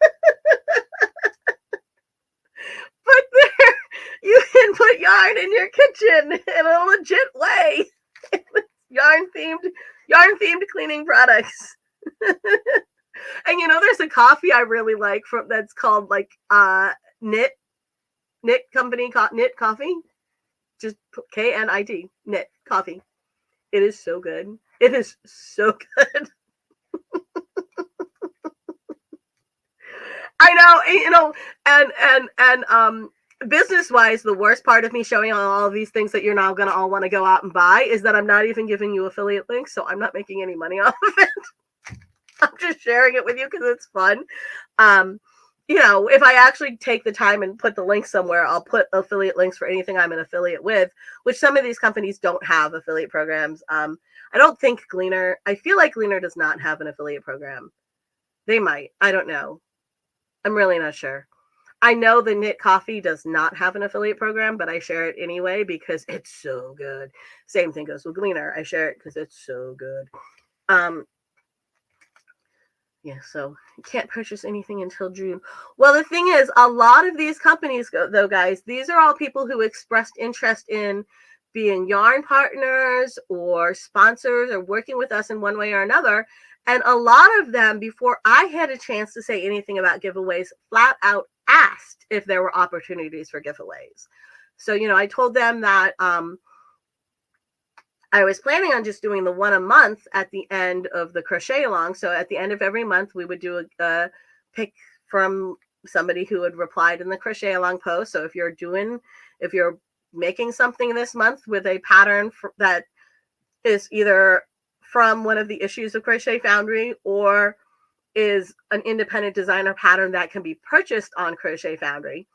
But there, you can put yarn in your kitchen in a legit way. yarn themed cleaning products. And you know, there's a coffee I really like that's called like Knit Company Knit Coffee. Just KNIT, Knit Coffee. It is so good. It is so good. I know, you know, and business wise, the worst part of me showing all of these things that you're now going to all want to go out and buy is that I'm not even giving you affiliate links, so I'm not making any money off of it. I'm just sharing it with you because it's fun. You know, if I actually take the time and put the link somewhere, I'll put affiliate links for anything I'm an affiliate with, which some of these companies don't have affiliate programs. I don't think Gleaner, I feel like Gleaner does not have an affiliate program. They might. I don't know. I'm really not sure. I know the Knit Coffee does not have an affiliate program, but I share it anyway because it's so good. Same thing goes with Gleaner. I share it because it's so good. Yeah, so you can't purchase anything until June. Well, the thing is, a lot of these companies, though, guys, these are all people who expressed interest in being yarn partners or sponsors or working with us in one way or another. And a lot of them, before I had a chance to say anything about giveaways, flat out asked if there were opportunities for giveaways. So, you know, I told them that I was planning on just doing the one a month at the end of the crochet along. So at the end of every month, we would do a pick from somebody who had replied in the crochet along post. So if you're making something this month with a pattern that is either from one of the issues of Crochet Foundry or is an independent designer pattern that can be purchased on Crochet Foundry,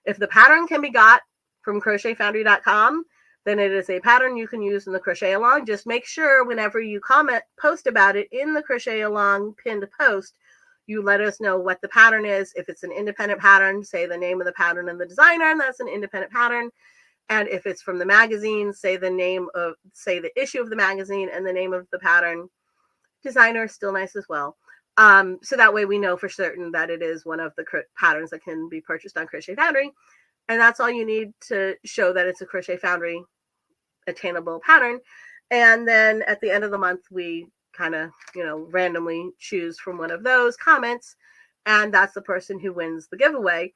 if the pattern can be got from crochetfoundry.com, then it is a pattern you can use in the crochet along. Just make sure whenever you post about it in the crochet along pinned post, you let us know what the pattern is. If it's an independent pattern, say the name of the pattern and the designer, and that's an independent pattern. And if it's from the magazine, say the issue of the magazine and the name of the pattern. Designer, still nice as well. So that way we know for certain that it is one of the patterns that can be purchased on Crochet Foundry. And that's all you need to show that it's a Crochet Foundry attainable pattern. And then at the end of the month, we kind of, randomly choose from one of those comments, and that's the person who wins the giveaway.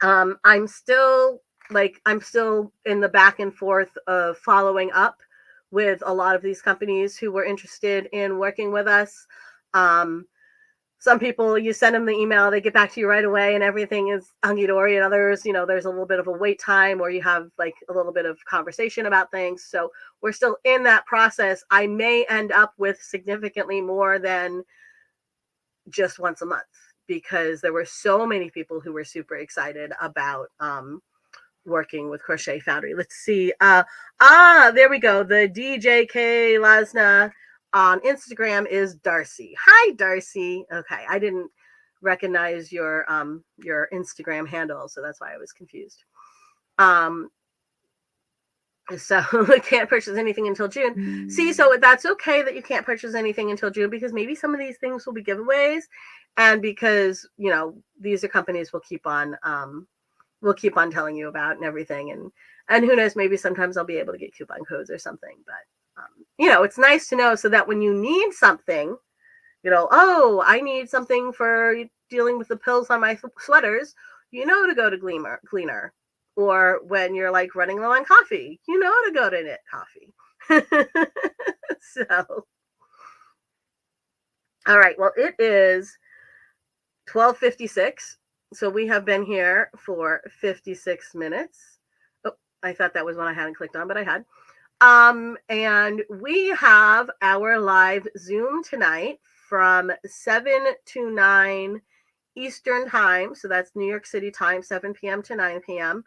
I'm still in the back and forth of following up with a lot of these companies who were interested in working with us. Some people, you send them the email, they get back to you right away and everything is hunky-dory, and others, there's a little bit of a wait time or you have like a little bit of conversation about things. So we're still in that process. I may end up with significantly more than just once a month because there were so many people who were super excited about working with Crochet Foundry. Let's see. There we go. The DJK Lasna on Instagram is Darcy. Hi, Darcy. Okay, I didn't recognize your Instagram handle, so that's why I was confused. So I can't purchase anything until June. See, so that's okay that you can't purchase anything until June because maybe some of these things will be giveaways, and because these are companies we'll keep on telling you about and everything, and who knows, maybe sometimes I'll be able to get coupon codes or something, but it's nice to know so that when you need something, I need something for dealing with the pills on my sweaters, to go to Gleaner. Or when you're like running low on coffee, to go to Knit Coffee. So, all right. Well, it is 12:56. So we have been here for 56 minutes. Oh, I thought that was one I hadn't clicked on, but I had. And we have our live Zoom tonight from 7 to 9 Eastern time. So that's New York City time, 7 p.m. to 9 p.m.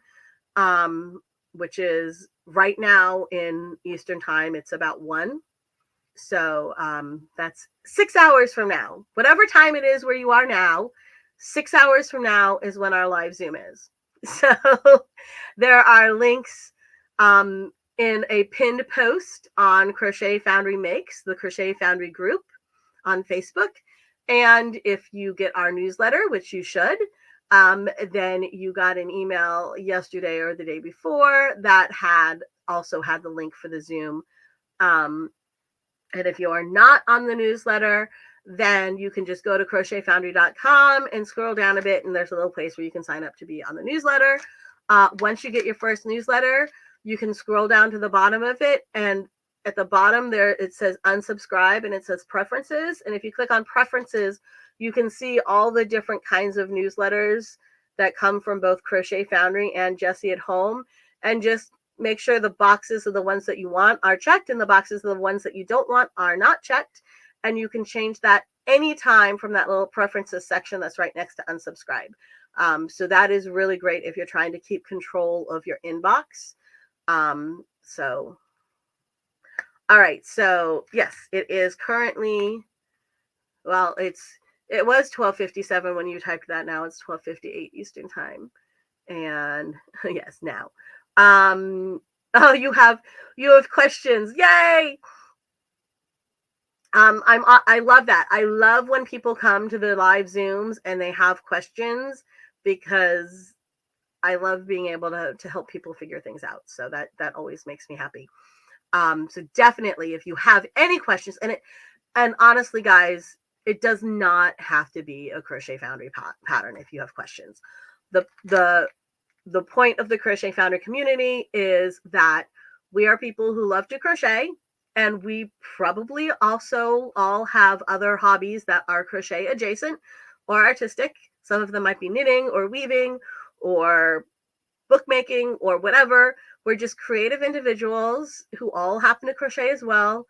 Which is right now in Eastern time. It's about 1. So that's 6 hours from now. Whatever time it is where you are now, 6 hours from now is when our live Zoom is. So there are links in a pinned post on Crochet Foundry Makes, the Crochet Foundry group on Facebook. And if you get our newsletter, which you should, then you got an email yesterday or the day before that also had the link for the Zoom. And if you are not on the newsletter, then you can just go to crochetfoundry.com and scroll down a bit, and there's a little place where you can sign up to be on the newsletter. Once you get your first newsletter, you can scroll down to the bottom of it, and at the bottom there it says unsubscribe and it says preferences. And if you click on preferences, you can see all the different kinds of newsletters that come from both Crochet Foundry and Jessie at Home, and just make sure the boxes of the ones that you want are checked and the boxes of the ones that you don't want are not checked. And you can change that anytime from that little preferences section that's right next to unsubscribe. So that is really great if you're trying to keep control of your inbox. All right. So yes, it is currently, well, it was 12:57 when you typed that. Now it's 12:58 Eastern time. And yes, now. Oh, you have questions. Yay! I love that. I love when people come to the live Zooms and they have questions, because I love being able to help people figure things out. So that always makes me happy. So definitely, if you have any questions, and honestly, guys, it does not have to be a Crochet Foundry pattern if you have questions. The point of the Crochet Foundry community is that we are people who love to crochet, and we probably also all have other hobbies that are crochet adjacent or artistic. Some of them might be knitting or weaving or bookmaking or whatever. We're just creative individuals who all happen to crochet as well,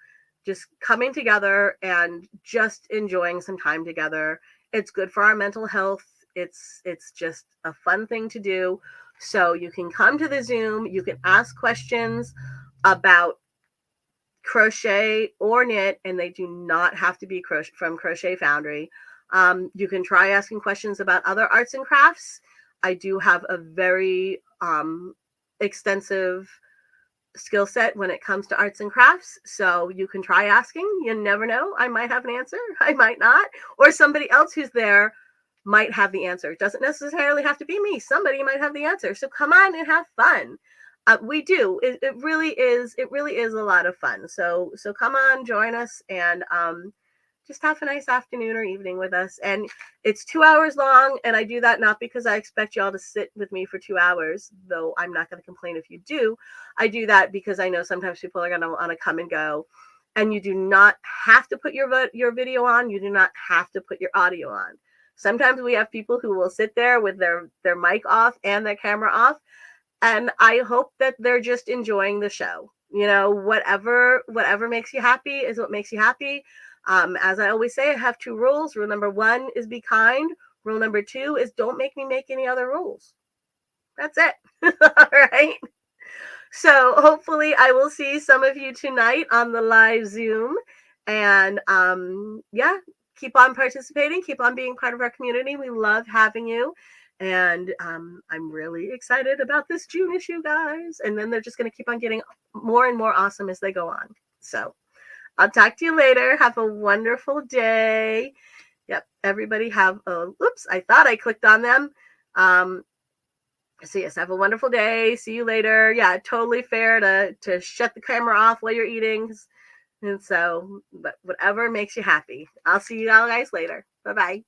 just coming together and just enjoying some time together. It's good for our mental health. It's just a fun thing to do. So you can come to the Zoom, you can ask questions about crochet or knit, and they do not have to be from Crochet Foundry. You can try asking questions about other arts and crafts. I do have a very extensive skill set when it comes to arts and crafts, so you can try asking. You never know, I might have an answer, I might not, or somebody else who's there might have the answer. It doesn't necessarily have to be me. Somebody might have the answer. So come on and have fun. We do. It really is. It really is a lot of fun. So come on, join us, and just have a nice afternoon or evening with us. And it's 2 hours long, and I do that not because I expect y'all to sit with me for 2 hours, though I'm not going to complain if you do. I do that because I know sometimes people are going to want to come and go, and you do not have to put your video on. You do not have to put your audio on. Sometimes we have people who will sit there with their mic off and their camera off, and I hope that they're just enjoying the show. You know, whatever makes you happy is what makes you happy. As I always say, I have 2 rules. Rule number 1 is be kind. Rule number 2 is don't make me make any other rules. That's it. All right. So hopefully I will see some of you tonight on the live Zoom. And yeah, keep on participating. Keep on being part of our community. We love having you. And I'm really excited about this June issue, guys. And then they're just going to keep on getting more and more awesome as they go on. So I'll talk to you later. Have a wonderful day. Yep. Everybody have a, oops, I thought I clicked on them. So yes, have a wonderful day. See you later. Yeah, totally fair to shut the camera off while you're eating. And so, but whatever makes you happy. I'll see you all guys later. Bye-bye.